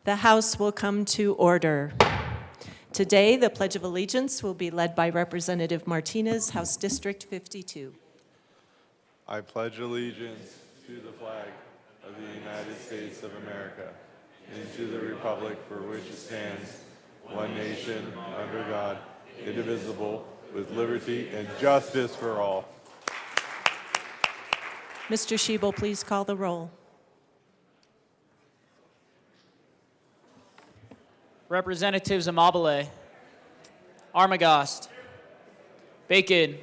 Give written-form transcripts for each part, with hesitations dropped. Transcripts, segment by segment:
The House will come to order. Today, the Pledge of Allegiance will be led by Representative Martinez, House District 52. I pledge allegiance to the flag of the United States of America and to the republic for which it stands, one nation, under God, indivisible, with liberty and justice for all. Mr. Schiebel, please call the roll. Representatives Amabile, Armagost, Bacon,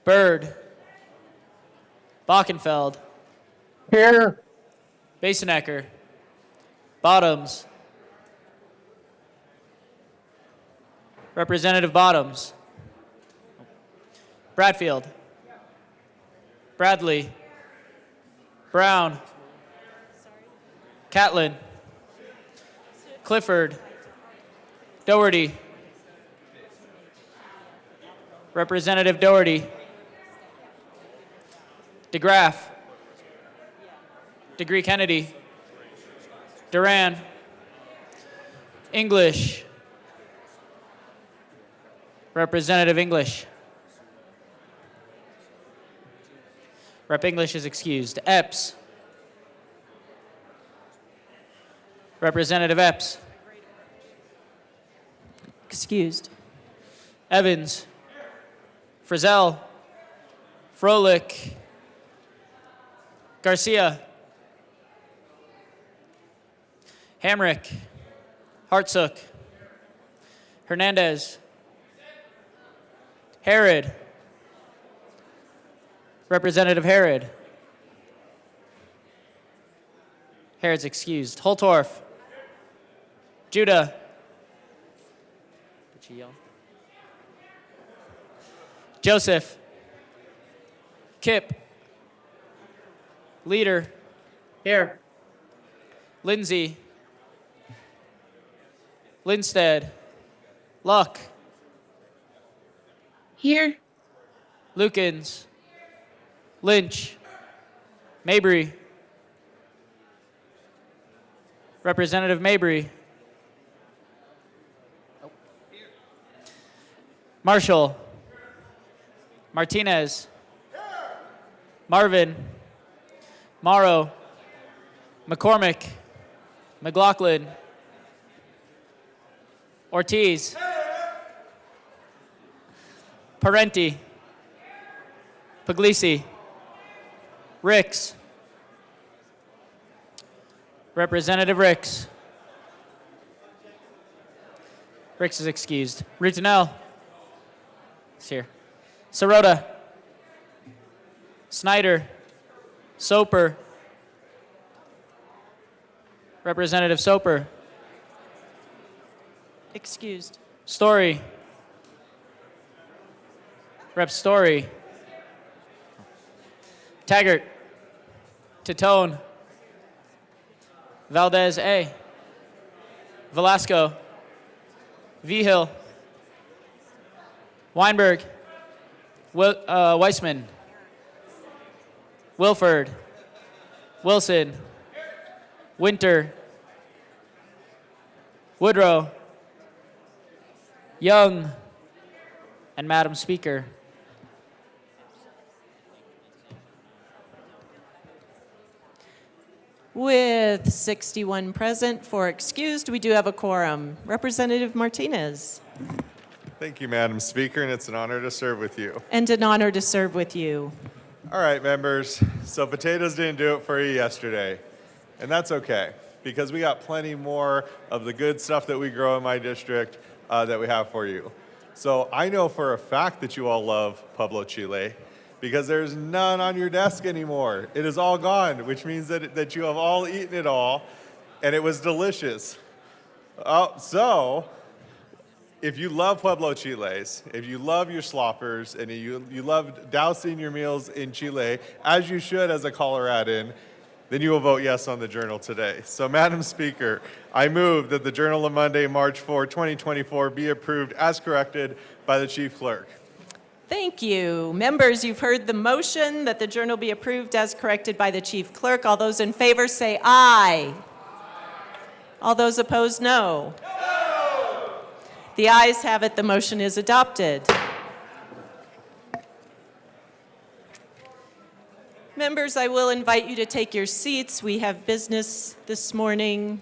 Byrd, Bockenfeld, Here. Basenecker, Bottoms, Representative Bottoms, Bradfield, Bradley, Brown, Catlin, Clifford, Doherty, Representative Doherty, DeGraff, Degree Kennedy, Duran, English, Representative English. Rep. English is excused. Epps, Representative Epps. Excused. Evans, Frizzell, Froelich, Garcia, Hamrick, Hartsook, Hernandez, Herod, Representative Herod. Herod's excused. Holtorf, Judah. Did she yell? Joseph, Kip, Leader. Here. Lindsay, Lindstead, Luck, Here. Lukens, Lynch, Mabry, Representative Mabry, Marshall, Martinez, Marvin, Morrow, McCormick, McLaughlin, Ortiz, Parenti, Puglisi, Ricks, Representative Ricks. Ricks is excused. Rutinel is here. Sirota, Snyder, Soper, Representative Soper, Excused. Story, Rep. Story, Taggart, Titone, Valdez A, Velasco, Vigil, Weinberg, Weissman, Wilford, Wilson, Winter, Woodrow, Young, and Madam Speaker. With 61 present, 4 excused, we do have a quorum. Representative Martinez. Thank you, Madam Speaker, and it's an honor to serve with you. And an honor to serve with you. All right, members, so potatoes didn't do it for you yesterday, and that's okay, because we got plenty more of the good stuff that we grow in my district that we have for you. So I know for a fact that you all love Pueblo Chile, because there's none on your desk anymore. It is all gone, which means that you have all eaten it all, and it was delicious. So, if you love Pueblo Chiles, if you love your sloppers, and you love dousing your meals in Chile, as you should as a Coloradan, then you will vote yes on the journal today. So, Madam Speaker, I move that the Journal of Monday, March 4, 2024 be approved as corrected by the Chief Clerk. Thank you. Members, you've heard the motion that the journal be approved as corrected by the Chief Clerk. All those in favor say aye. All those opposed, no. The ayes have it, the motion is adopted. Members, I will invite you to take your seats. We have business this morning.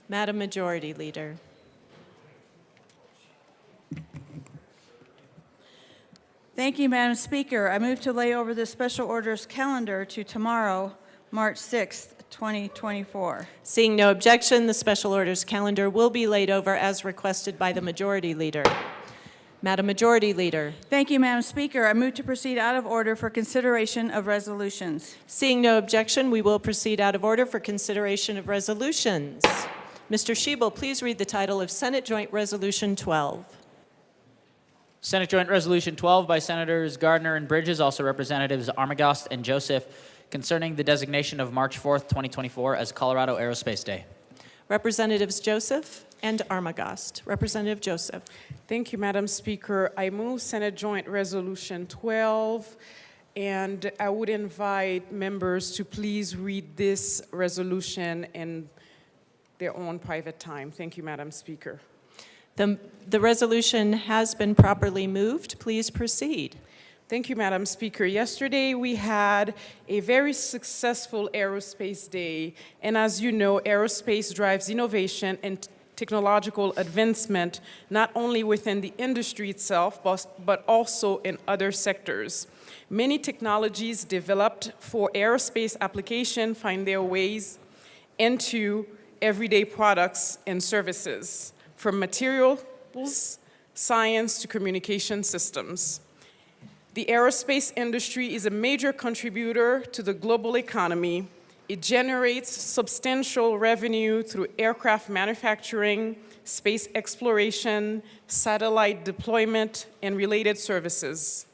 Madam Majority Leader. Thank you, Madam Speaker. I move to lay over the special orders calendar to tomorrow, March 6th, 2024. Seeing no objection, the special orders calendar will be laid over as requested by the Majority Leader. Madam Majority Leader. Thank you, Madam Speaker. I move to proceed out of order for consideration of resolutions. Seeing no objection, we will proceed out of order for consideration of resolutions. Mr. Schiebel, please read the title of Senate Joint Resolution 12. Senate Joint Resolution 12 by Senators Gardner and Bridges, also Representatives Armagost and Joseph, concerning the designation of March 4th, 2024 as Colorado Aerospace Day. Representatives Joseph and Armagost. Representative Joseph. Thank you, Madam Speaker. I move Senate Joint Resolution 12, and I would invite members to please read this resolution in their own private time. Thank you, Madam Speaker. The resolution has been properly moved. Please proceed. Thank you, Madam Speaker. Yesterday, we had a very successful Aerospace Day, and as you know, aerospace drives innovation and technological advancement, not only within the industry itself, but also in other sectors. Many technologies developed for aerospace application find their ways into everyday products and services, from materials, science, to communication systems. The aerospace industry is a major contributor to the global economy. It generates substantial revenue through aircraft manufacturing, space exploration, satellite deployment, and related services.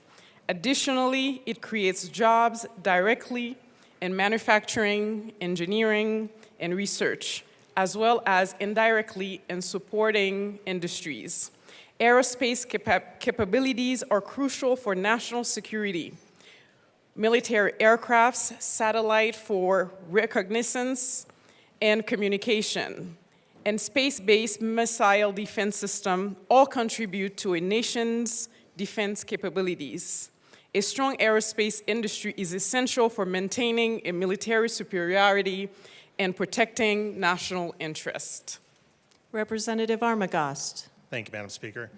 Additionally, it creates jobs directly in manufacturing, engineering, and research, as well as indirectly in supporting industries. Aerospace capabilities are crucial for national security. Military aircrafts, satellite for reconnaissance and communication, and space-based missile defense system all contribute to a nation's defense capabilities. A strong aerospace industry is essential for maintaining a military superiority and protecting national interest. Representative Armagost. Thank you, Madam Speaker.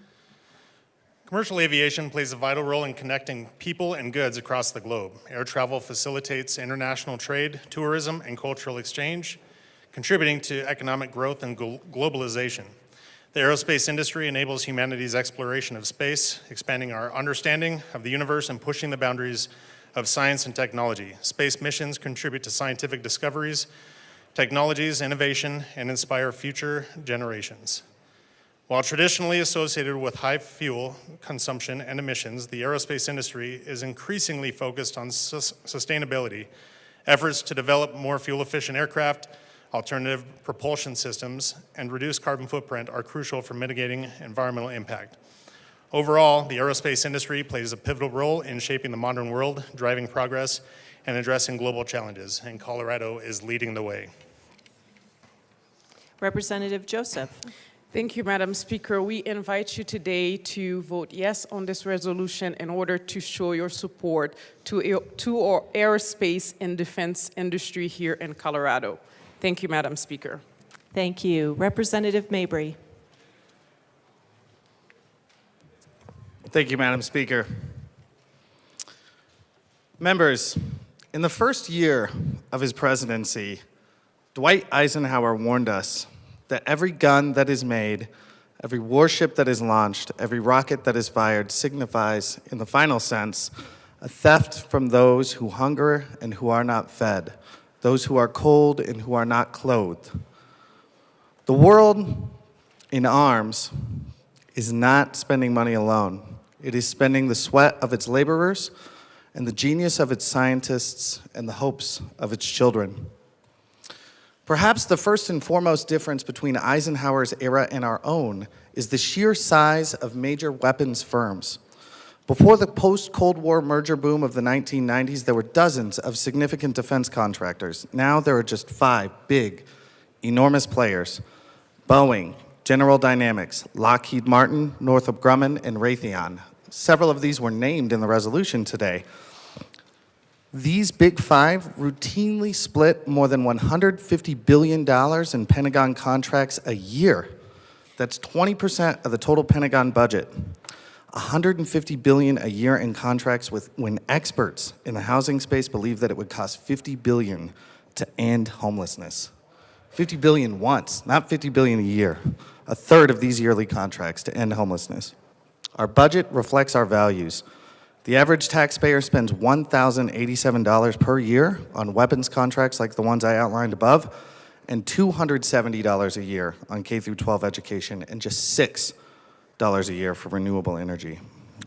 Commercial aviation plays a vital role in connecting people and goods across the globe. Air travel facilitates international trade, tourism, and cultural exchange, contributing to economic growth and globalization. The aerospace industry enables humanity's exploration of space, expanding our understanding of the universe and pushing the boundaries of science and technology. Space missions contribute to scientific discoveries, technologies, innovation, and inspire future generations. While traditionally associated with high fuel consumption and emissions, the aerospace industry is increasingly focused on sustainability. Efforts to develop more fuel-efficient aircraft, alternative propulsion systems, and reduce carbon footprint are crucial for mitigating environmental impact. Overall, the aerospace industry plays a pivotal role in shaping the modern world, driving progress, and addressing global challenges, and Colorado is leading the way. Representative Joseph. Thank you, Madam Speaker. We invite you today to vote yes on this resolution in order to show your support to our aerospace and defense industry here in Colorado. Thank you, Madam Speaker. Thank you. Representative Mabry. Thank you, Madam Speaker. Members, in the first year of his presidency, Dwight Eisenhower warned us that every gun that is made, every warship that is launched, every rocket that is fired signifies, in the final sense, a theft from those who hunger and who are not fed, those who are cold and who are not clothed. The world in arms is not spending money alone. It is spending the sweat of its laborers and the genius of its scientists and the hopes of its children. Perhaps the first and foremost difference between Eisenhower's era and our own is the sheer size of major weapons firms. Before the post-Cold War merger boom of the 1990s, there were dozens of significant defense contractors. Now there are just 5 big, enormous players: Boeing, General Dynamics, Lockheed Martin, Northrop Grumman, and Raytheon. Several of these were named in the resolution today. These big 5 routinely split more than $150 billion in Pentagon contracts a year. That's 20% of the total Pentagon budget. $150 billion a year in contracts when experts in the housing space believe that it would cost $50 billion to end homelessness. $50 billion once, not $50 billion a year. A third of these yearly contracts to end homelessness. Our budget reflects our values. The average taxpayer spends $1,087 per year on weapons contracts like the ones I outlined above, and $270 a year on K-12 education, and just $6 a year for renewable energy.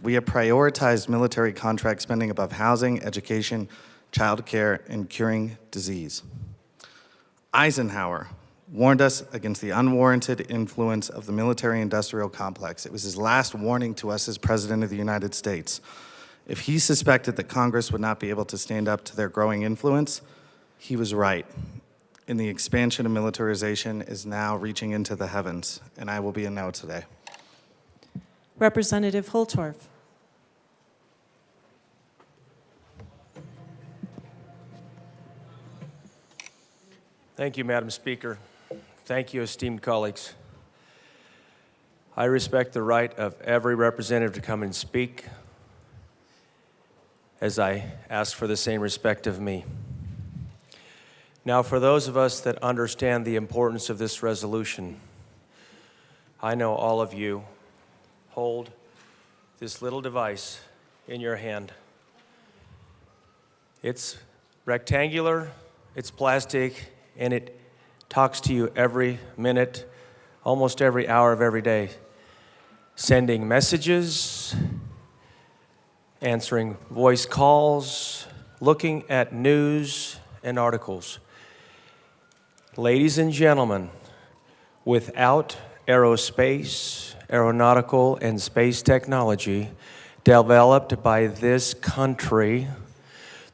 We have prioritized military contract spending above housing, education, childcare, and curing disease. Eisenhower warned us against the unwarranted influence of the military-industrial complex. It was his last warning to us as President of the United States. If he suspected that Congress would not be able to stand up to their growing influence, he was right. And the expansion of militarization is now reaching into the heavens, and I will be a no today. Representative Holtorf. Thank you, Madam Speaker. Thank you, esteemed colleagues. I respect the right of every representative to come and speak, as I ask for the same respect of me. Now, for those of us that understand the importance of this resolution, I know all of you hold this little device in your hand. It's rectangular, it's plastic, and it talks to you every minute, almost every hour of every day, sending messages, answering voice calls, looking at news and articles. Ladies and gentlemen, without aerospace, aeronautical, and space technology developed by this country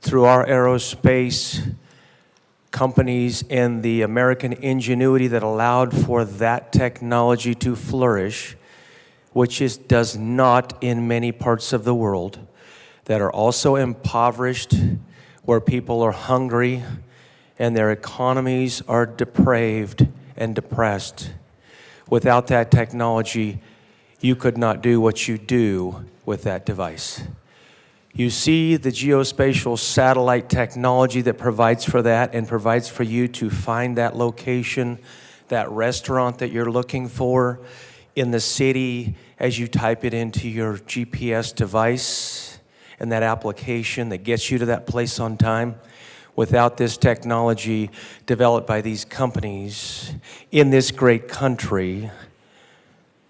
through our aerospace companies and the American ingenuity that allowed for that technology to flourish, which does not in many parts of the world, that are also impoverished, where people are hungry and their economies are depraved and depressed. Without that technology, you could not do what you do with that device. You see the geospatial satellite technology that provides for that and provides for you to find that location, that restaurant that you're looking for in the city as you type it into your GPS device, and that application that gets you to that place on time. Without this technology developed by these companies in this great country,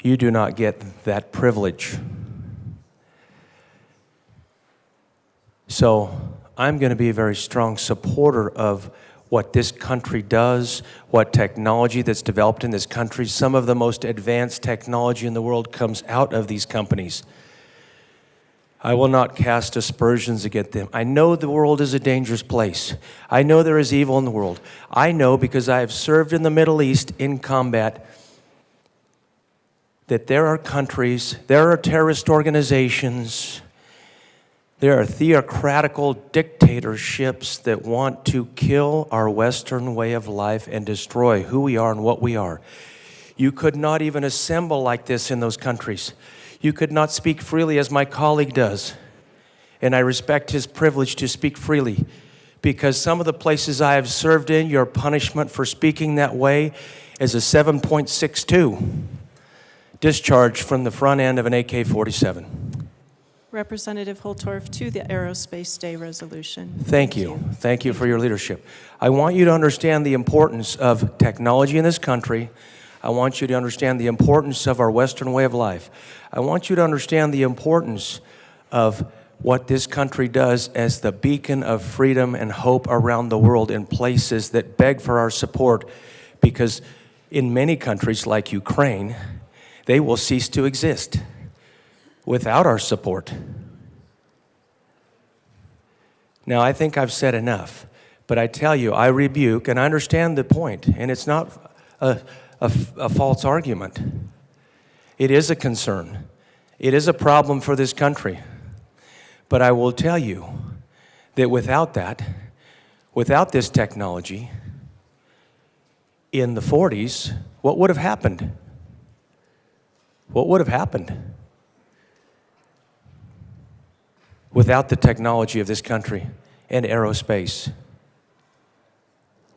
you do not get that privilege. So I'm going to be a very strong supporter of what this country does, what technology that's developed in this country. Some of the most advanced technology in the world comes out of these companies. I will not cast aspersions against them. I know the world is a dangerous place. I know there is evil in the world. I know, because I have served in the Middle East in combat, that there are countries, there are terrorist organizations, there are theocratical dictatorships that want to kill our Western way of life and destroy who we are and what we are. You could not even assemble like this in those countries. You could not speak freely as my colleague does. And I respect his privilege to speak freely, because some of the places I have served in, your punishment for speaking that way is a 7.62 discharge from the front end of an AK-47. Representative Holtorf to the Aerospace Day resolution. Thank you. Thank you for your leadership. I want you to understand the importance of technology in this country. I want you to understand the importance of our Western way of life. I want you to understand the importance of what this country does as the beacon of freedom and hope around the world in places that beg for our support, because in many countries like Ukraine, they will cease to exist without our support. Now, I think I've said enough, but I tell you, I rebuke, and I understand the point, and it's not a false argument. It is a concern. It is a problem for this country. But I will tell you that without this technology, in the 40s, what would have happened? What would have happened without the technology of this country and aerospace?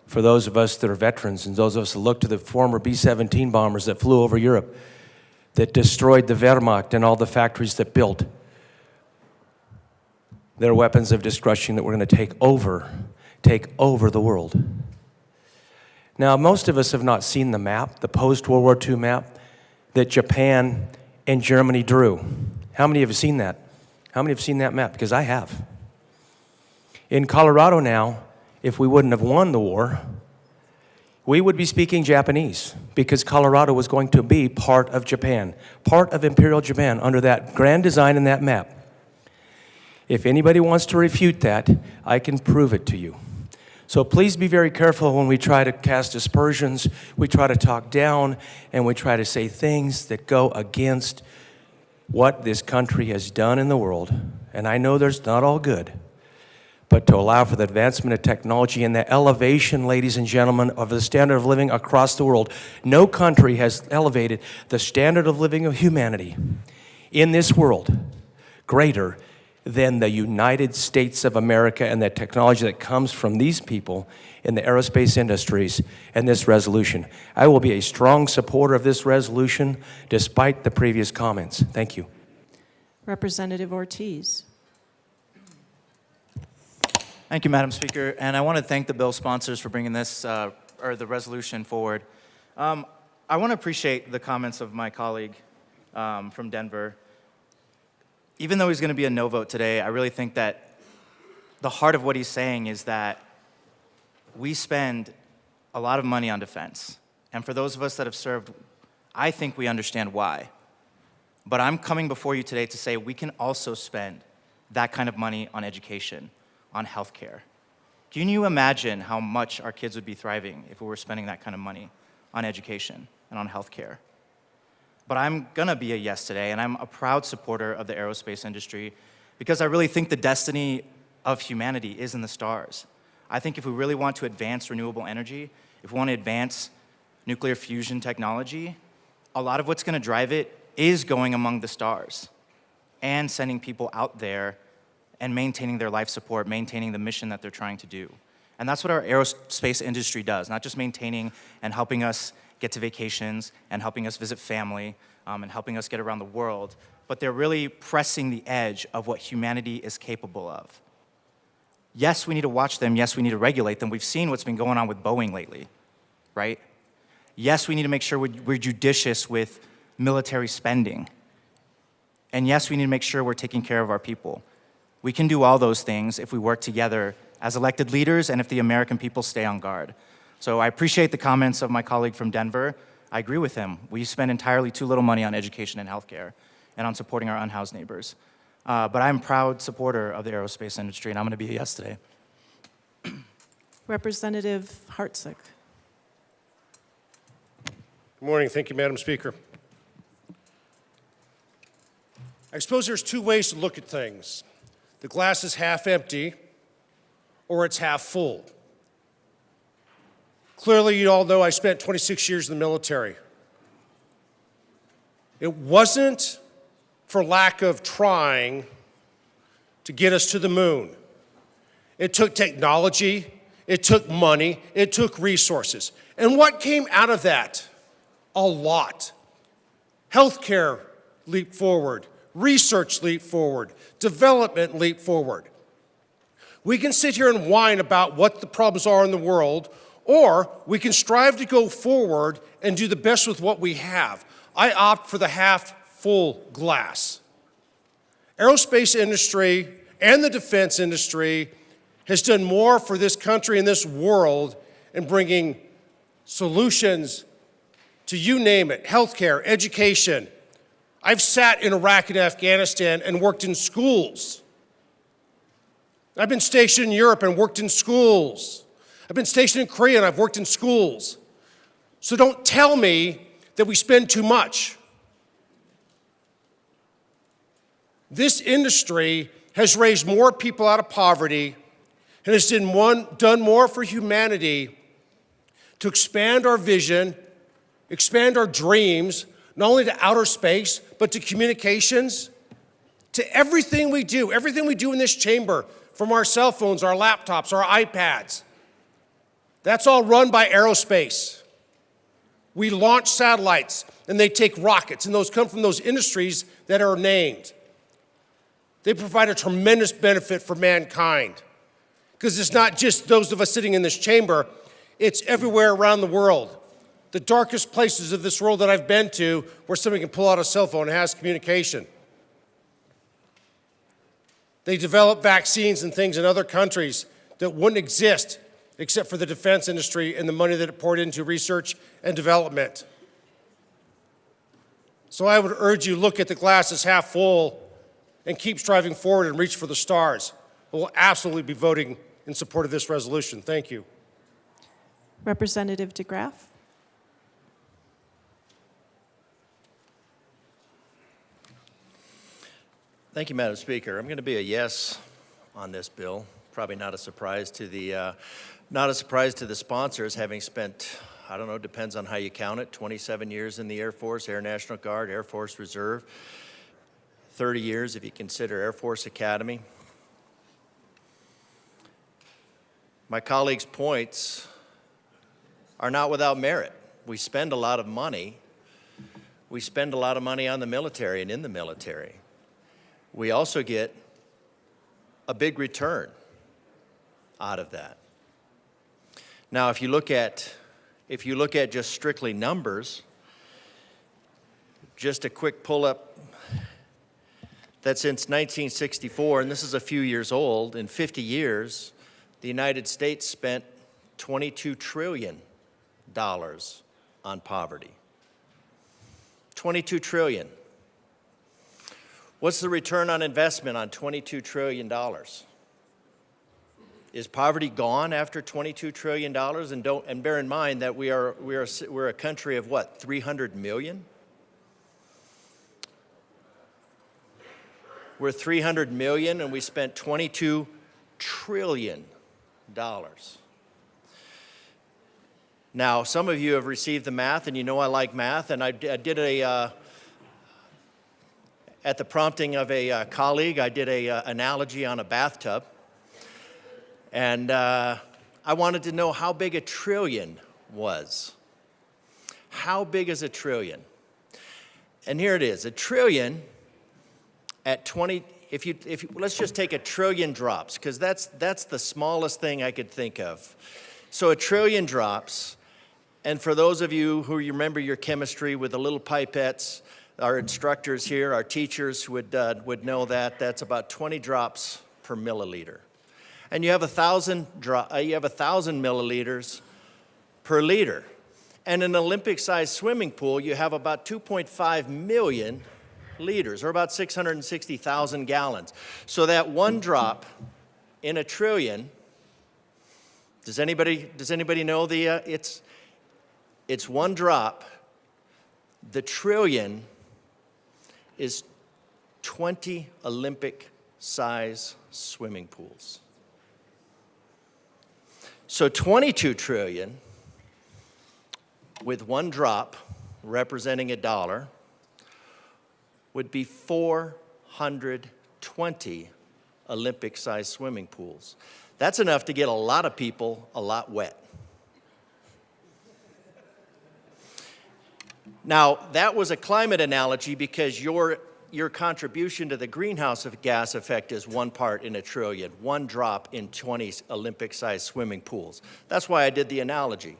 For those of us that are veterans and those of us that look to the former B-17 bombers that flew over Europe, that destroyed the Wehrmacht and all the factories that built their weapons of destruction that were going to take over the world. Now, most of us have not seen the map, the post-World War II map that Japan and Germany drew. How many have seen that? How many have seen that map? Because I have. In Colorado now, if we wouldn't have won the war, we would be speaking Japanese because Colorado was going to be part of Japan, part of Imperial Japan under that grand design and that map. If anybody wants to refute that, I can prove it to you. So please be very careful when we try to cast aspersions, we try to talk down, and we try to say things that go against what this country has done in the world. And I know there's not all good, but to allow for the advancement of technology and the elevation, ladies and gentlemen, of the standard of living across the world. No country has elevated the standard of living of humanity in this world greater than the United States of America and the technology that comes from these people in the aerospace industries and this resolution. I will be a strong supporter of this resolution despite the previous comments. Thank you. Representative Ortiz. Thank you, Madam Speaker, and I want to thank the bill sponsors for bringing this, or the resolution forward. I want to appreciate the comments of my colleague from Denver. Even though he's going to be a no vote today, I really think that the heart of what he's saying is that we spend a lot of money on defense. And for those of us that have served, I think we understand why. But I'm coming before you today to say we can also spend that kind of money on education, on healthcare. Can you imagine how much our kids would be thriving if we were spending that kind of money on education and on healthcare? But I'm gonna be a yes today, and I'm a proud supporter of the aerospace industry because I really think the destiny of humanity is in the stars. I think if we really want to advance renewable energy, if we want to advance nuclear fusion technology, a lot of what's gonna drive it is going among the stars and sending people out there and maintaining their life support, maintaining the mission that they're trying to do. And that's what our aerospace industry does, not just maintaining and helping us get to vacations and helping us visit family and helping us get around the world, but they're really pressing the edge of what humanity is capable of. Yes, we need to watch them. Yes, we need to regulate them. We've seen what's been going on with Boeing lately, right? Yes, we need to make sure we're judicious with military spending. And yes, we need to make sure we're taking care of our people. We can do all those things if we work together as elected leaders and if the American people stay on guard. So I appreciate the comments of my colleague from Denver. I agree with him. We spend entirely too little money on education and healthcare and on supporting our unhoused neighbors. But I'm a proud supporter of the aerospace industry, and I'm going to be a yes today. Representative Hartsock. Good morning. Thank you, Madam Speaker. I suppose there's two ways to look at things. The glass is half empty, or it's half full. Clearly, you all know I spent 26 years in the military. It wasn't for lack of trying to get us to the moon. It took technology, it took money, it took resources. And what came out of that? A lot. Healthcare leaped forward, research leaped forward, development leaped forward. We can sit here and whine about what the problems are in the world, or we can strive to go forward and do the best with what we have. I opt for the half-full glass. Aerospace industry and the defense industry has done more for this country and this world in bringing solutions to you name it, healthcare, education. I've sat in Iraq and Afghanistan and worked in schools. I've been stationed in Europe and worked in schools. I've been stationed in Korea and I've worked in schools. So don't tell me that we spend too much. This industry has raised more people out of poverty and has done more for humanity to expand our vision, expand our dreams, not only to outer space, but to communications, to everything we do in this chamber, from our cell phones, our laptops, our iPads. That's all run by aerospace. We launch satellites, and they take rockets, and those come from those industries that are named. They provide a tremendous benefit for mankind, because it's not just those of us sitting in this chamber, it's everywhere around the world. The darkest places of this world that I've been to where somebody can pull out a cell phone and has communication. They develop vaccines and things in other countries that wouldn't exist except for the defense industry and the money that it poured into research and development. So I would urge you, look at the glass as half full and keep striving forward and reach for the stars. We'll absolutely be voting in support of this resolution. Thank you. Representative DeGraff. Thank you, Madam Speaker. I'm going to be a yes on this bill. Probably not a surprise to the sponsors, having spent, I don't know, depends on how you count it, 27 years in the Air Force, Air National Guard, Air Force Reserve, 30 years if you consider Air Force Academy. My colleagues' points are not without merit. We spend a lot of money. We spend a lot of money on the military and in the military. We also get a big return out of that. Now, if you look at just strictly numbers, just a quick pull-up, that since 1964, and this is a few years old, in 50 years, the United States spent $22 trillion on poverty. $22 trillion. What's the return on investment on $22 trillion? Is poverty gone after $22 trillion? And bear in mind that we're a country of what, 300 million? We're 300 million and we spent $22 trillion. Now, some of you have received the math, and you know I like math, and I did at the prompting of a colleague, I did an analogy on a bathtub. And I wanted to know how big a trillion was. How big is a trillion? And here it is. A trillion at 20, let's just take a trillion drops, because that's the smallest thing I could think of. So a trillion drops, and for those of you who remember your chemistry with the little pipettes, our instructors here, our teachers would know that that's about 20 drops per milliliter. And you have 1,000 milliliters per liter. And in an Olympic-sized swimming pool, you have about 2.5 million liters, or about 660,000 gallons. So that one drop in a trillion, does anybody know it's one drop. The trillion is 20 Olympic-size swimming pools. So 22 trillion with one drop representing $1 would be 420 Olympic-sized swimming pools. That's enough to get a lot of people a lot wet. Now, that was a climate analogy because your contribution to the greenhouse gas effect is 1 part in a trillion, one drop in 20 Olympic-sized swimming pools. That's why I did the analogy.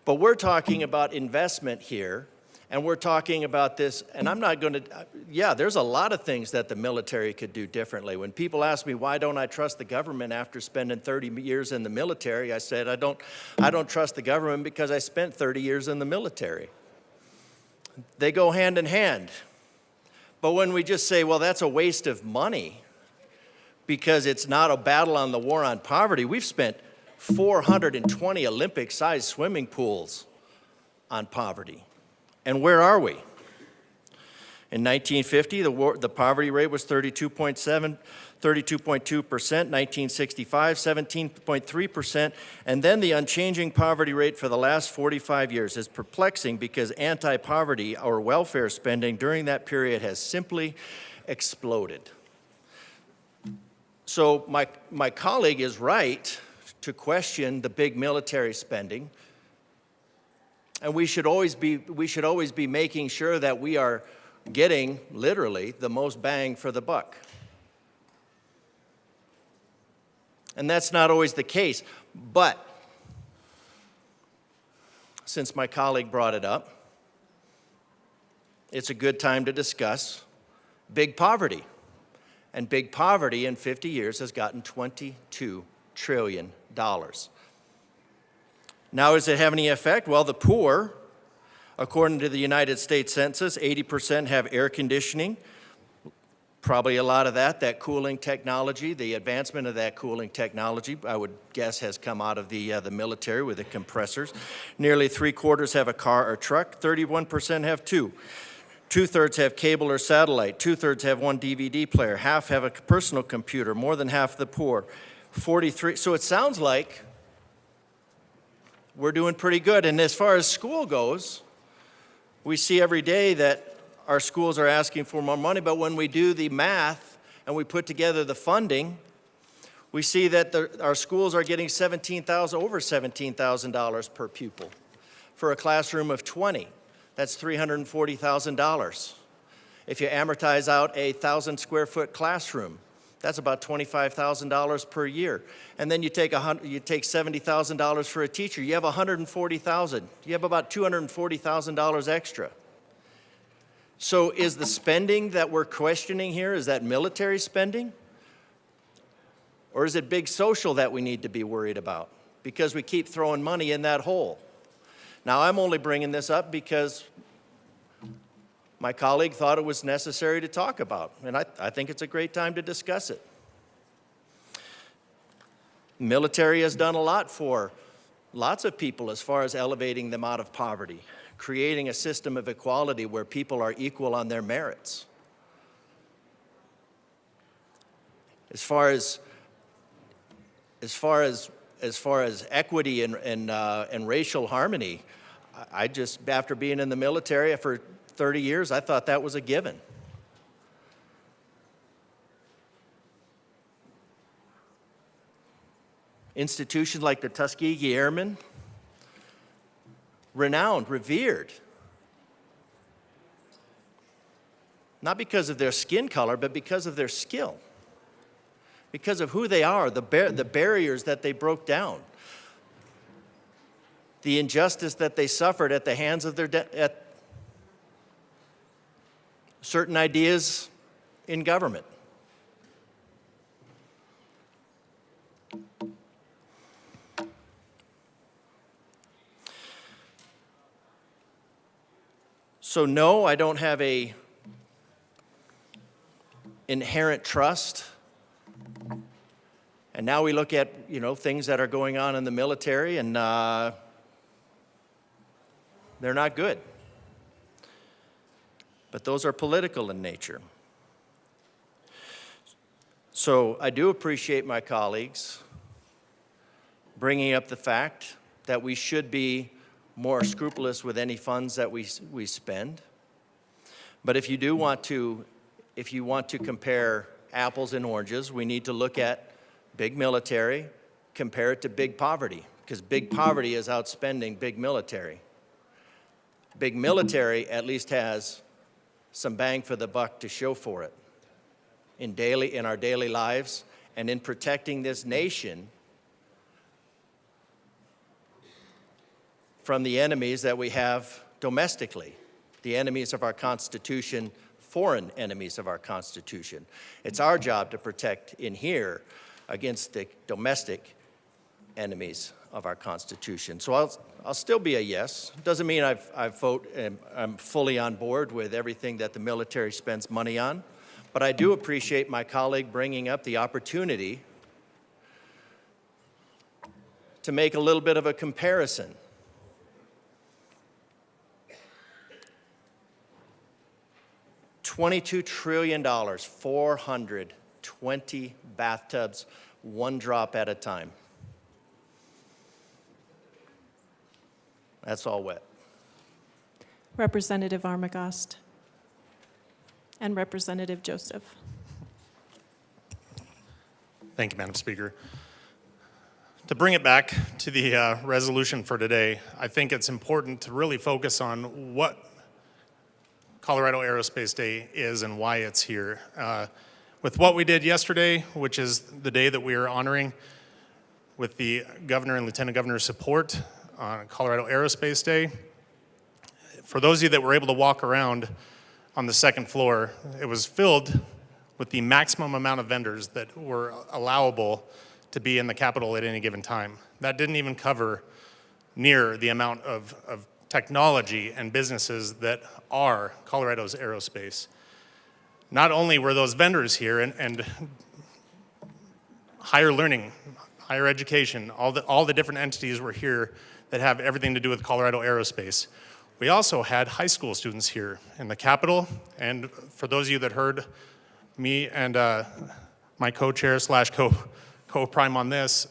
But we're talking about investment here, and we're talking about this, and I'm not going to, there's a lot of things that the military could do differently. When people ask me, why don't I trust the government after spending 30 years in the military, I said, I don't trust the government because I spent 30 years in the military. They go hand in hand. But when we just say, well, that's a waste of money, because it's not a battle on the war on poverty. We've spent 420 Olympic-sized swimming pools on poverty. And where are we? In 1950, the poverty rate was 32.2%, 1965, 17.3%, and then the unchanging poverty rate for the last 45 years is perplexing because anti-poverty or welfare spending during that period has simply exploded. So my colleague is right to question the big military spending, and we should always be making sure that we are getting literally the most bang for the buck. And that's not always the case, but since my colleague brought it up, it's a good time to discuss big poverty. And big poverty in 50 years has gotten $22 trillion. Now, does it have any effect? Well, the poor, according to the United States Census, 80% have air conditioning. Probably a lot of that cooling technology, the advancement of that cooling technology, I would guess, has come out of the military with the compressors. Nearly 3/4 have a car or truck. 31% have two. 2/3 have cable or satellite. 2/3 have one DVD player. Half have a personal computer. More than half the poor. 43. So it sounds like we're doing pretty good. And as far as school goes, we see every day that our schools are asking for more money, but when we do the math and we put together the funding, we see that our schools are getting over $17,000 per pupil. For a classroom of 20, that's $340,000. If you amortize out a 1,000 square foot classroom, that's about $25,000 per year. And then you take $70,000 for a teacher, you have $140,000. You have about $240,000 extra. So is the spending that we're questioning here, is that military spending? Or is it big social that we need to be worried about? Because we keep throwing money in that hole. Now, I'm only bringing this up because my colleague thought it was necessary to talk about, and I think it's a great time to discuss it. Military has done a lot for lots of people as far as elevating them out of poverty, creating a system of equality where people are equal on their merits. As far as equity and racial harmony, I just, after being in the military for 30 years, I thought that was a given. Institutions like the Tuskegee Airmen, renowned, revered, not because of their skin color, but because of their skill, because of who they are, the barriers that they broke down, the injustice that they suffered at the hands of at certain ideas in government. So no, I don't have a inherent trust. And now we look at, things that are going on in the military, and they're not good. But those are political in nature. So I do appreciate my colleagues bringing up the fact that we should be more scrupulous with any funds that we spend. But if you want to compare apples and oranges, we need to look at big military, compare it to big poverty, because big poverty is outspending big military. Big military at least has some bang for the buck to show for it in our daily lives and in protecting this nation from the enemies that we have domestically, the enemies of our Constitution, foreign enemies of our Constitution. It's our job to protect in here against the domestic enemies of our Constitution. So I'll still be a yes. Doesn't mean I'm fully on board with everything that the military spends money on, But I do appreciate my colleague bringing up the opportunity to make a little bit of a comparison. $22 trillion, 420 bathtubs, one drop at a time. That's all wet. Representative Armagost and Representative Joseph. Thank you, Madam Speaker. To bring it back to the resolution for today, I think it's important to really focus on what Colorado Aerospace Day is and why it's here. With what we did yesterday, which is the day that we are honoring with the Governor and Lieutenant Governor's support on Colorado Aerospace Day, for those of you that were able to walk around on the second floor, it was filled with the maximum amount of vendors that were allowable to be in the Capitol at any given time. That didn't even cover near the amount of technology and businesses that are Colorado's aerospace. Not only were those vendors here and higher learning, higher education, all the different entities were here that have everything to do with Colorado aerospace. We also had high school students here in the Capitol, and for those of you that heard me and my co-chair slash co-prime on this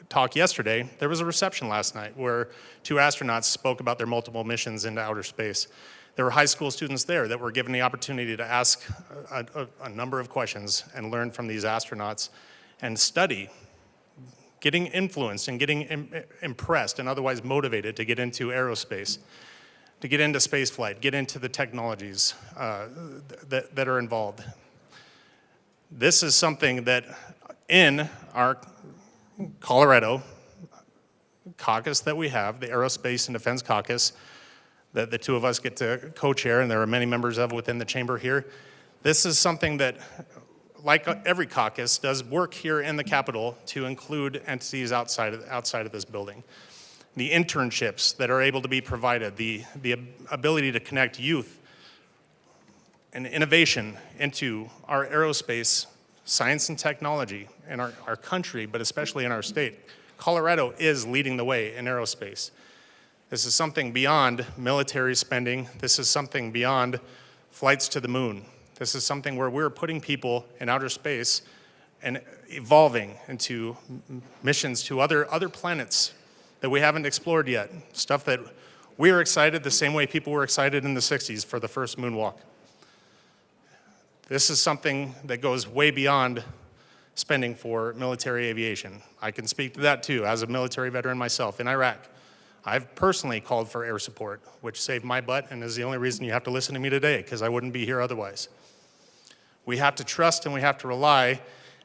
talk yesterday, there was a reception last night where 2 astronauts spoke about their multiple missions into outer space. There were high school students there that were given the opportunity to ask a number of questions and learn from these astronauts and study, getting influenced and getting impressed and otherwise motivated to get into aerospace, to get into space flight, get into the technologies that are involved. This is something that in our Colorado caucus that we have, the Aerospace and Defense Caucus, that the 2 of us get to co-chair, and there are many members of within the chamber here. This is something that, like every caucus, does work here in the Capitol to include entities outside of this building. The internships that are able to be provided, the ability to connect youth and innovation into our aerospace, science and technology in our country, but especially in our state. Colorado is leading the way in aerospace. This is something beyond military spending. This is something beyond flights to the moon. This is something where we're putting people in outer space and evolving into missions to other planets that we haven't explored yet. Stuff that we are excited the same way people were excited in the 60s for the first moonwalk. This is something that goes way beyond spending for military aviation. I can speak to that too, as a military veteran myself in Iraq. I've personally called for air support, which saved my butt and is the only reason you have to listen to me today, because I wouldn't be here otherwise. We have to trust and we have to rely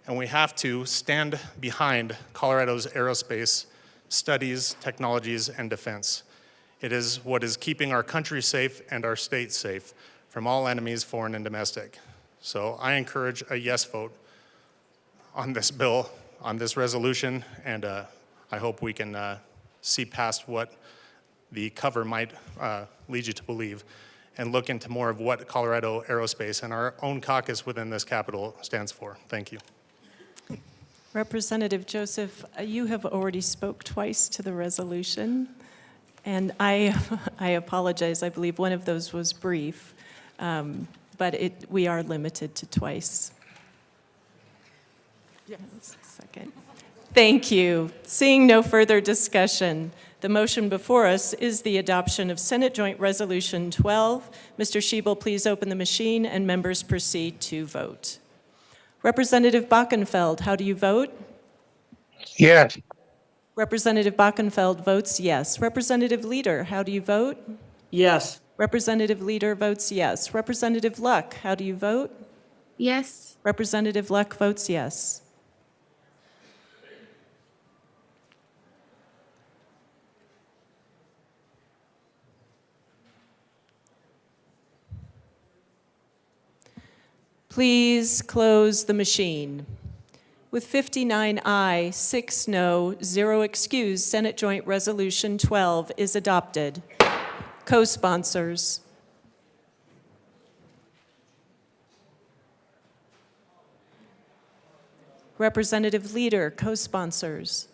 and we have to stand behind Colorado's aerospace studies, technologies, and defense. It is what is keeping our country safe and our state safe from all enemies, foreign and domestic. So I encourage a yes vote on this bill, on this resolution, and I hope we can see past what the cover might lead you to believe and look into more of what Colorado Aerospace and our own caucus within this Capitol stands for. Thank you. Representative Joseph, you have already spoke twice to the resolution, and I apologize. I believe one of those was brief, but we are limited to twice. Yes. Second. Thank you. Seeing no further discussion, the motion before us is the adoption of Senate Joint Resolution 12. Mr. Schiebel, please open the machine and members proceed to vote. Representative Bachenfeld, how do you vote? Yes. Representative Bachenfeld votes yes. Representative Leader, how do you vote? Yes. Representative Leader votes yes. Representative Luck, how do you vote? Yes. Representative Luck votes yes. Please close the machine. With 59 aye, 6 no, 0 excuse, Senate Joint Resolution 12 is adopted. Co-sponsors. Representative Leader, co-sponsors.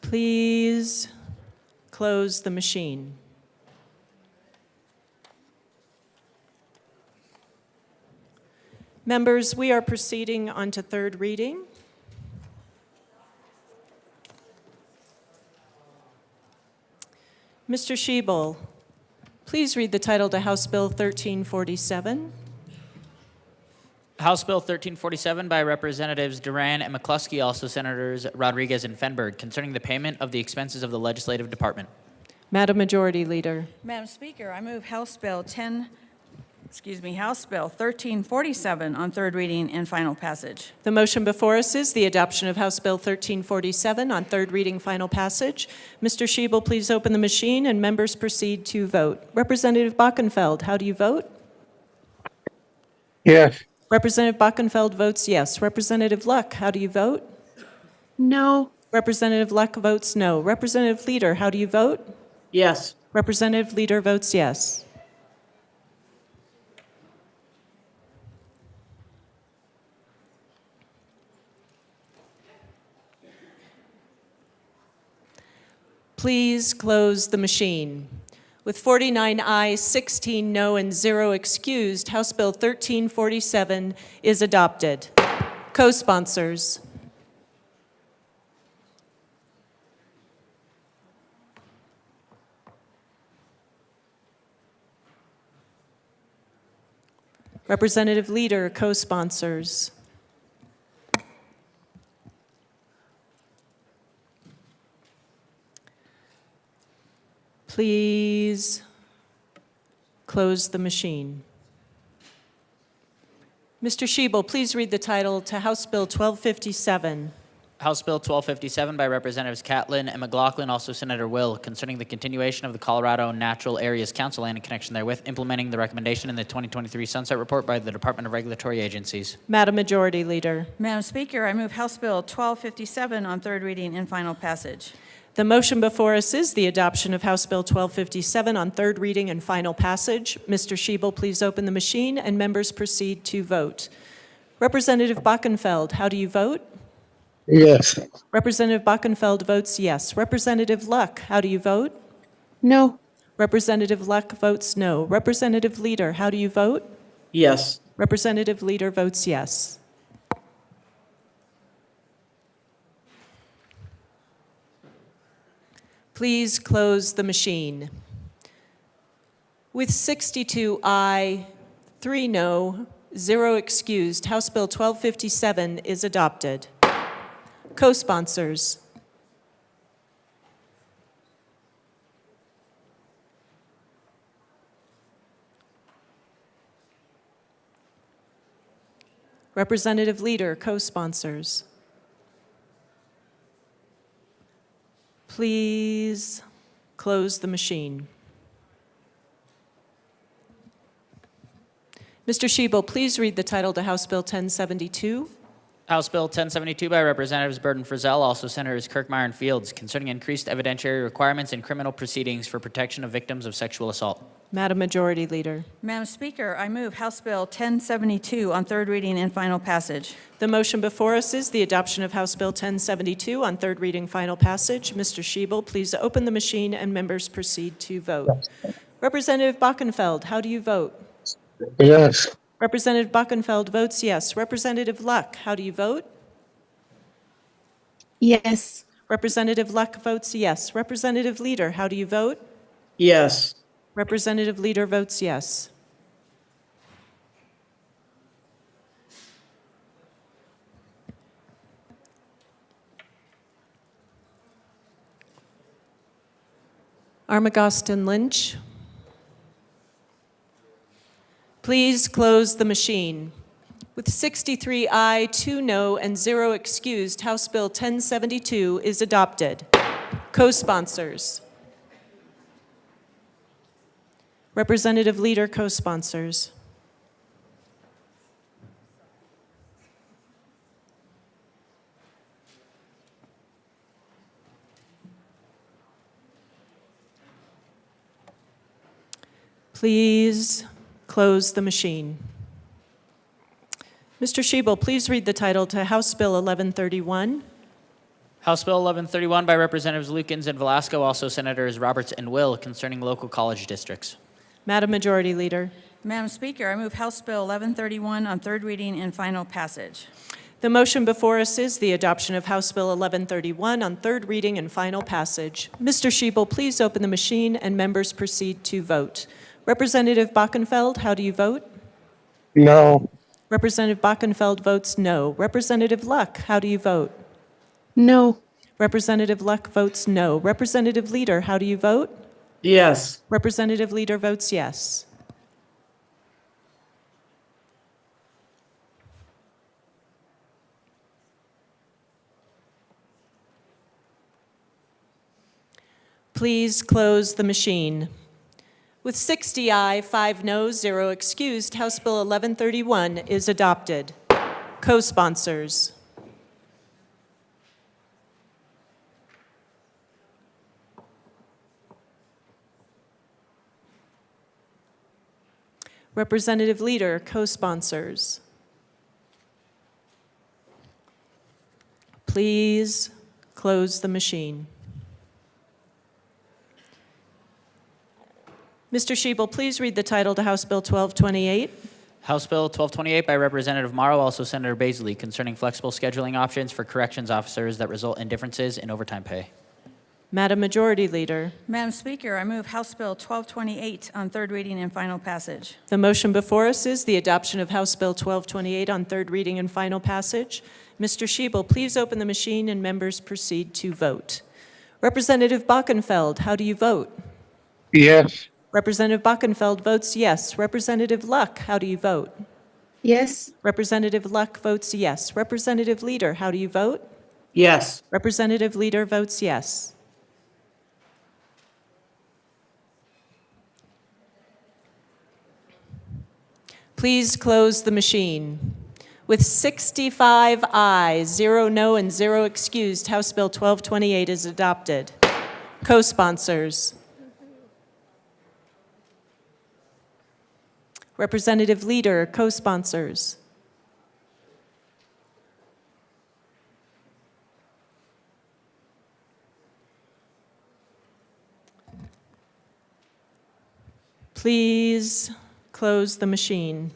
Please close the machine. Members, we are proceeding on to third reading. Mr. Shebel, please read the title to House Bill 1347. House Bill 1347 by Representatives Duran and McCluskey, also Senators Rodriguez and Fenberg, concerning the payment of the expenses of the Legislative Department. Madam Majority Leader. Madam Speaker, I move House Bill 1347 on third reading and final passage. The motion before us is the adoption of House Bill 1347 on third reading, final passage. Mr. Shebel, please open the machine and members proceed to vote. Representative Bockenfeld, how do you vote? Yes. Representative Bockenfeld votes yes. Representative Luck, how do you vote? No. Representative Luck votes no. Representative Leader, how do you vote? Yes. Representative Leader votes yes. Please close the machine. With 49 ayes, 16 no, and 0 excused, House Bill 1347 is adopted. Co-sponsors. Representative Leader, co-sponsors. Please close the machine. Mr. Shebel, please read the title to House Bill 1257. House Bill 1257 by Representatives Catlin and McLaughlin, also Senator Will, concerning the continuation of the Colorado Natural Areas Council and in connection therewith, implementing the recommendation in the 2023 Sunset Report by the Department of Regulatory Agencies. Madam Majority Leader. Madam Speaker, I move House Bill 1257 on third reading and final passage. The motion before us is the adoption of House Bill 1257 on third reading and final passage. Mr. Shebel, please open the machine and members proceed to vote. Representative Bockenfeld, how do you vote? Yes. Representative Bockenfeld votes yes. Representative Luck, how do you vote? No. Representative Luck votes no. Representative Leader, how do you vote? Yes. Representative Leader votes yes. Please close the machine. With 62 aye, 3 no, 0 excused, House Bill 1257 is adopted. Co-sponsors. Representative Leader, co-sponsors. Please close the machine. Mr. Shebel, please read the title to House Bill 1072. House Bill 1072 by Representatives Burton Frizzell, also Senators Kirkmeyer and Fields, concerning increased evidentiary requirements in criminal proceedings for protection of victims of sexual assault. Madam Majority Leader. Madam Speaker, I move House Bill 1072 on third reading and final passage. The motion before us is the adoption of House Bill 1072 on third reading, final passage. Mr. Shebel, please open the machine and members proceed to vote. Representative Bockenfeld, how do you vote? Yes. Representative Bockenfeld votes yes. Representative Luck, how do you vote? Yes. Representative Luck votes yes. Representative Leader, how do you vote? Yes. Representative Leader votes yes. Armagost and Lynch. Please close the machine. With 63 aye, 2 no, and 0 excused, House Bill 1072 is adopted. Co-sponsors. Representative Leader, co-sponsors. Please close the machine. Mr. Shebel, please read the title to House Bill 1131. House Bill 1131 by Representatives Lukens and Velasco, also Senators Roberts and Will, concerning local college districts. Madam Majority Leader. Madam Speaker, I move House Bill 1131 on third reading and final passage. The motion before us is the adoption of House Bill 1131 on third reading and final passage. Mr. Shebel, please open the machine and members proceed to vote. Representative Bockenfeld, how do you vote? No. Representative Bockenfeld votes no. Representative Luck, how do you vote? No. Representative Luck votes no. Representative Leader, how do you vote? Yes. Representative Leader votes yes. Please close the machine. With 60 aye, 5 noes, 0 excused, House Bill 1131 is adopted. Co-sponsors. Representative Leader, co-sponsors. Please close the machine. Mr. Shebel, please read the title to House Bill 1228. House Bill 1228 by Representative Morrow, also Senator Baisley, concerning flexible scheduling options for corrections officers that result in differences in overtime pay. Madam Majority Leader. Madam Speaker, I move House Bill 1228 on third reading and final passage. The motion before us is the adoption of House Bill 1228 on third reading and final passage. Mr. Shebel, please open the machine and members proceed to vote. Representative Bockenfeld, how do you vote? Yes. Representative Bockenfeld votes yes. Representative Luck, how do you vote? Yes. Representative Luck votes yes. Representative Leader, how do you vote? Yes. Representative Leader votes yes. Please close the machine. With 65 ayes, 0 no, and 0 excused, House Bill 1228 is adopted. Co-sponsors. Representative Leader, co-sponsors. Please close the machine.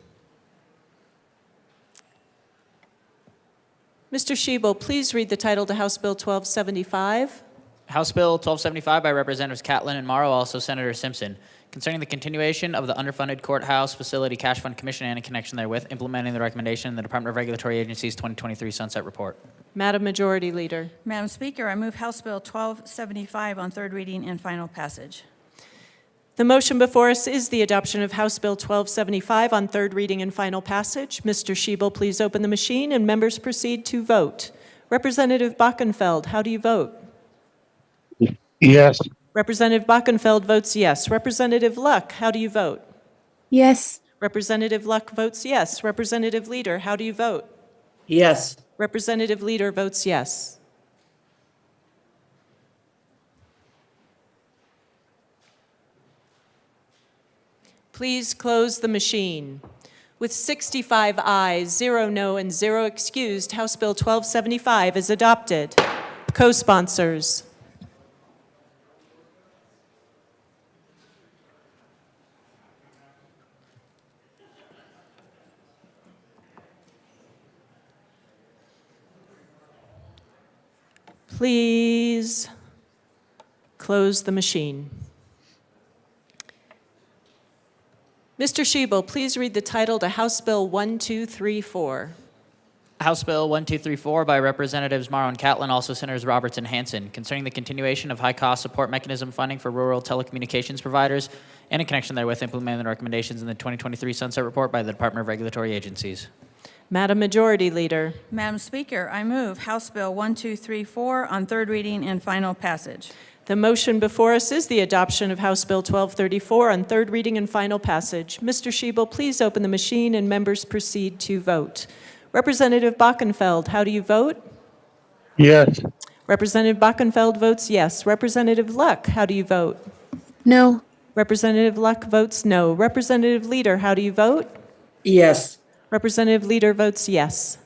Mr. Shebel, please read the title to House Bill 1275. House Bill 1275 by Representatives Catlin and Morrow, also Senator Simpson, concerning the continuation of the underfunded courthouse facility cash fund commission and in connection therewith, implementing the recommendation in the Department of Regulatory Agencies 2023 Sunset Report. Madam Majority Leader. Madam Speaker, I move House Bill 1275 on third reading and final passage. The motion before us is the adoption of House Bill 1275 on third reading and final passage. Mr. Shebel, please open the machine and members proceed to vote. Representative Bockenfeld, how do you vote? Yes. Representative Bockenfeld votes yes. Representative Luck, how do you vote? Yes. Representative Luck votes yes. Representative Leader, how do you vote? Yes. Representative Leader votes yes. Please close the machine. With 65 ayes, 0 no, and 0 excused, House Bill 1275 is adopted. Co-sponsors. Please close the machine. Mr. Shebel, please read the title to House Bill 1234. House Bill 1234 by Representatives Morrow and Catlin, also Senators Roberts and Hanson, concerning the continuation of high-cost support mechanism funding for rural telecommunications providers and in connection therewith, implementing the recommendations in the 2023 Sunset Report by the Department of Regulatory Agencies. Madam Majority Leader. Madam Speaker, I move House Bill 1234 on third reading and final passage. The motion before us is the adoption of House Bill 1234 on third reading and final passage. Mr. Shebel, please open the machine and members proceed to vote. Representative Bockenfeld, how do you vote? Yes. Representative Bockenfeld votes yes. Representative Luck, how do you vote? No. Representative Luck votes no. Representative Leader, how do you vote? Yes. Representative Leader votes yes.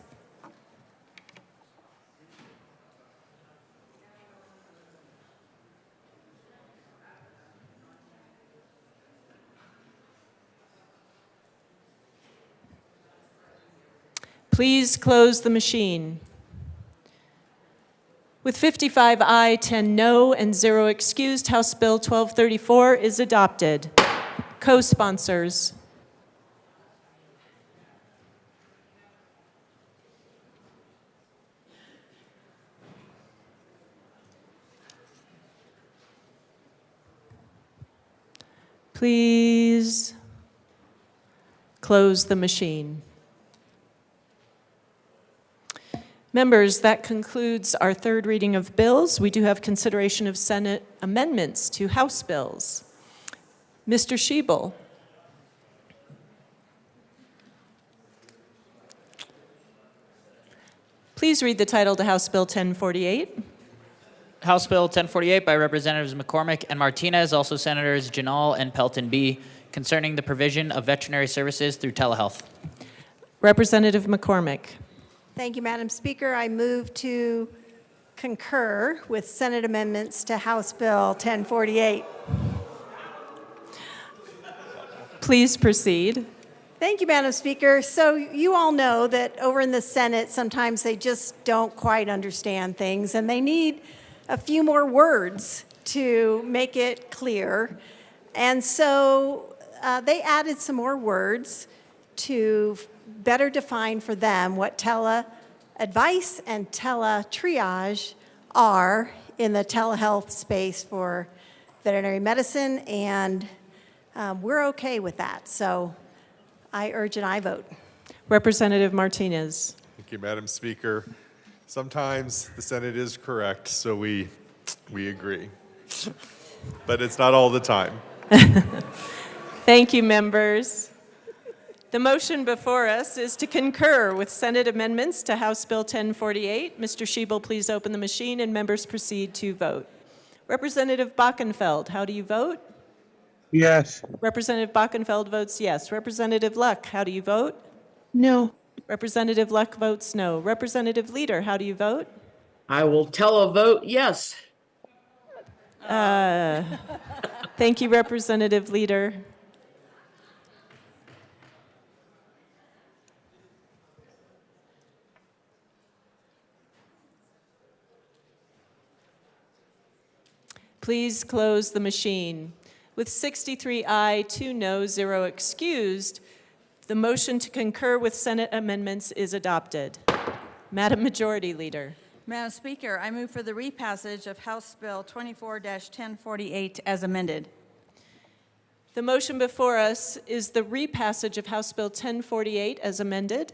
Please close the machine. With 55 aye, 10 no, and 0 excused, House Bill 1234 is adopted. Co-sponsors. Please close the machine. Members, that concludes our third reading of bills. We do have consideration of Senate amendments to House bills. Mr. Schiebel. Please read the title to House Bill 1048. House Bill 1048 by Representatives McCormick and Martinez, also Senators Janal and Pelton B, concerning the provision of veterinary services through telehealth. Representative McCormick. Thank you, Madam Speaker. I move to concur with Senate amendments to House Bill 1048. Please proceed. Thank you, Madam Speaker. So you all know that over in the Senate, sometimes they just don't quite understand things, and they need a few more words to make it clear. And so they added some more words to better define for them what tele-advice and tele-triage are in the telehealth space for veterinary medicine, and we're okay with that. So I urge an aye vote. Representative Martinez. Thank you, Madam Speaker. Sometimes the Senate is correct, so we agree. But it's not all the time. Thank you, members. The motion before us is to concur with Senate amendments to House Bill 1048. Mr. Schiebel, please open the machine and members proceed to vote. Representative Bockenfeld, how do you vote? Yes. Representative Bockenfeld votes yes. Representative Luck, how do you vote? No. Representative Luck votes no. Representative Leader, how do you vote? I will televote yes. Thank you, Representative Leader. Please close the machine. With 63 aye, 2 no, 0 excused, the motion to concur with Senate amendments is adopted. Madam Majority Leader. Madam Speaker, I move for the repassage of House Bill 24-1048 as amended. The motion before us is the repassage of House Bill 1048 as amended.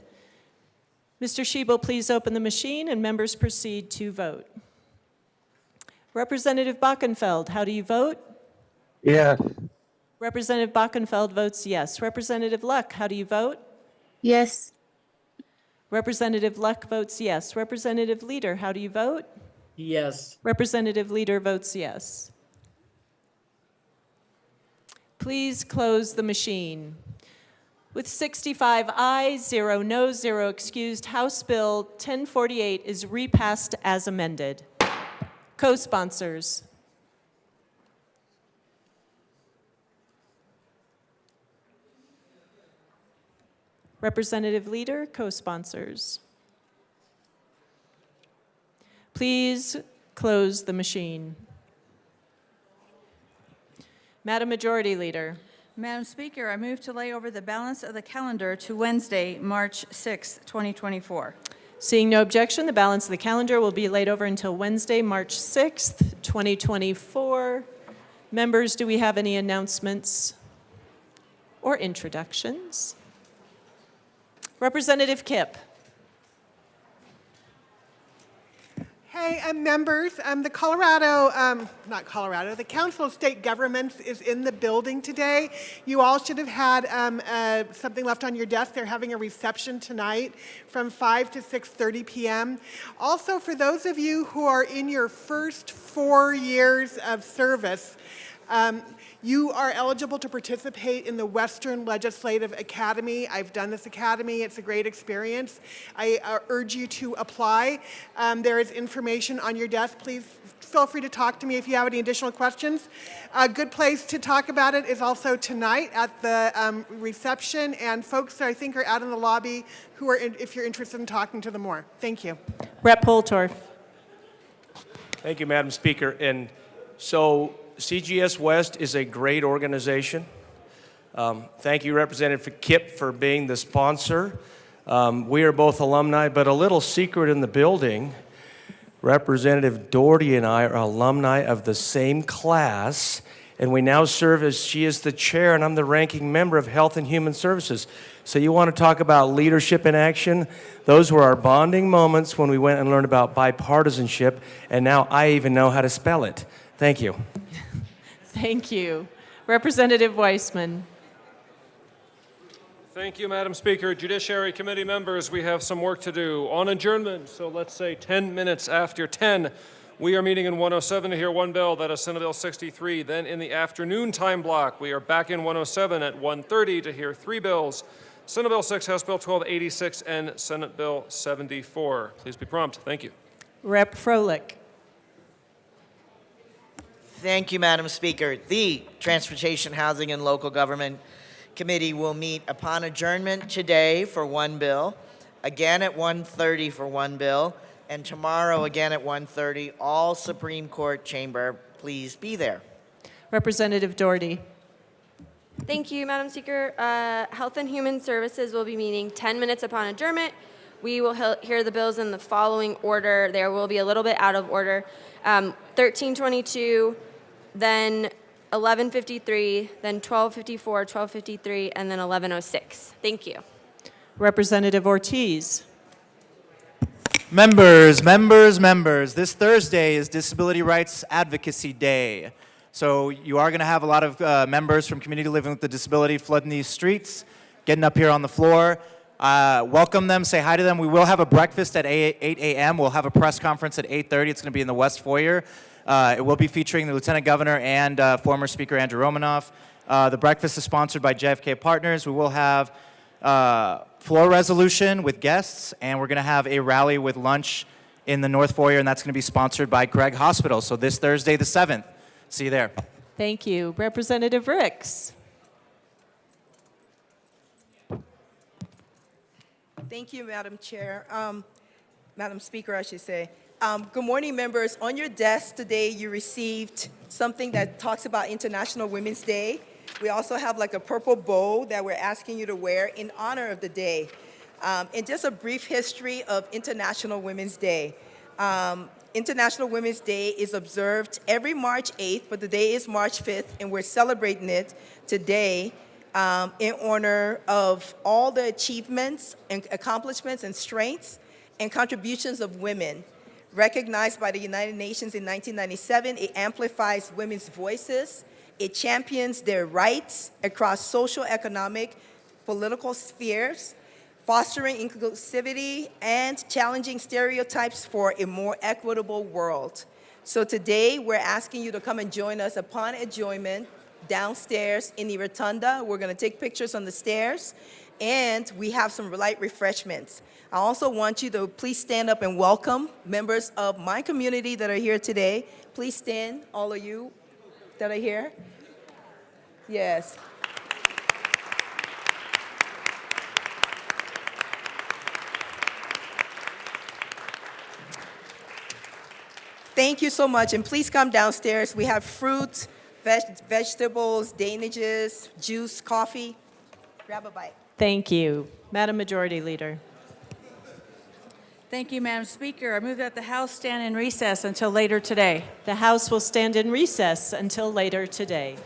Mr. Schiebel, please open the machine and members proceed to vote. Representative Bockenfeld, how do you vote? Yes. Representative Bockenfeld votes yes. Representative Luck, how do you vote? Yes. Representative Luck votes yes. Representative Leader, how do you vote? Yes. Representative Leader votes yes. Please close the machine. With 65 ayes, 0 noes, 0 excused, House Bill 1048 is repassed as amended. Co-sponsors. Representative Leader, co-sponsors. Please close the machine. Madam Majority Leader. Madam Speaker, I move to lay over the balance of the calendar to Wednesday, March 6, 2024. Seeing no objection, the balance of the calendar will be laid over until Wednesday, March 6th, 2024. Members, do we have any announcements or introductions? Representative Kipp. Hey, members, the the Council of State Governments is in the building today. You all should have had something left on your desk. They're having a reception tonight from 5 to 6:30 p.m. Also, for those of you who are in your first 4 years of service, You are eligible to participate in the Western Legislative Academy. I've done this academy. It's a great experience. I urge you to apply. There is information on your desk. Please feel free to talk to me if you have any additional questions. A good place to talk about it is also tonight at the reception, and folks that I think are out in the lobby who are, if you're interested in talking to them more. Thank you. Rep. Holtorf. Thank you, Madam Speaker. And so CGS West is a great organization. Thank you, Representative Kipp, for being the sponsor. We are both alumni, but a little secret in the building. Representative Doherty and I are alumni of the same class, and we now serve as she is the chair, and I'm the ranking member of Health and Human Services. So you want to talk about leadership in action? Those were our bonding moments when we went and learned about bipartisanship, and now I even know how to spell it. Thank you. Thank you. Representative Weissman. Thank you, Madam Speaker. Judiciary Committee members, we have some work to do. On adjournment, so let's say 10 minutes after 10, we are meeting in 107 to hear one bill, that is Senate Bill 63. Then in the afternoon time block, we are back in 107 at 1:30 to hear 3 bills, Senate Bill 6, House Bill 1286, and Senate Bill 74. Please be prompt. Thank you. Rep. Froelich. Thank you, Madam Speaker. The Transportation, Housing, and Local Government Committee will meet upon adjournment today for one bill, again at 1:30 for one bill, and tomorrow again at 1:30. All Supreme Court chamber, please be there. Representative Doherty. Thank you, Madam Speaker. Health and Human Services will be meeting 10 minutes upon adjournment. We will hear the bills in the following order. There will be a little bit out of order. 1322, then 1153, then 1254, 1253, and then 1106. Thank you. Representative Ortiz. Members, this Thursday is Disability Rights Advocacy Day. So you are going to have a lot of members from community living with a disability flooding these streets, getting up here on the floor. Welcome them, say hi to them. We will have a breakfast at 8 a.m. We'll have a press conference at 8:30. It's going to be in the West Foyer. It will be featuring the Lieutenant Governor and former Speaker Andrew Romanoff. The breakfast is sponsored by JFK Partners. We will have floor resolution with guests, and we're going to have a rally with lunch in the North Foyer, and that's going to be sponsored by Craig Hospital. So this Thursday, the 7th. See you there. Thank you. Representative Ricks. Thank you, Madam Chair. Madam Speaker, I should say. Good morning, members. On your desk today, you received something that talks about International Women's Day. We also have like a purple bow that we're asking you to wear in honor of the day. And just a brief history of International Women's Day. International Women's Day is observed every March 8th, but the day is March 5th, and we're celebrating it today in honor of all the achievements and accomplishments and strengths and contributions of women. Recognized by the United Nations in 1997, it amplifies women's voices, it champions their rights across social, economic, political spheres, fostering inclusivity and challenging stereotypes for a more equitable world. So today, we're asking you to come and join us upon adjournment downstairs in the rotunda. We're going to take pictures on the stairs, and we have some light refreshments. I also want you to please stand up and welcome members of my community that are here today. Please stand, all of you that are here. Yes. Thank you so much, and please come downstairs. We have fruit, vegetables, Danishes, juice, coffee. Grab a bite. Thank you. Madam Majority Leader. Thank you, Madam Speaker. I move that the House stand in recess until later today. The House will stand in recess until later today.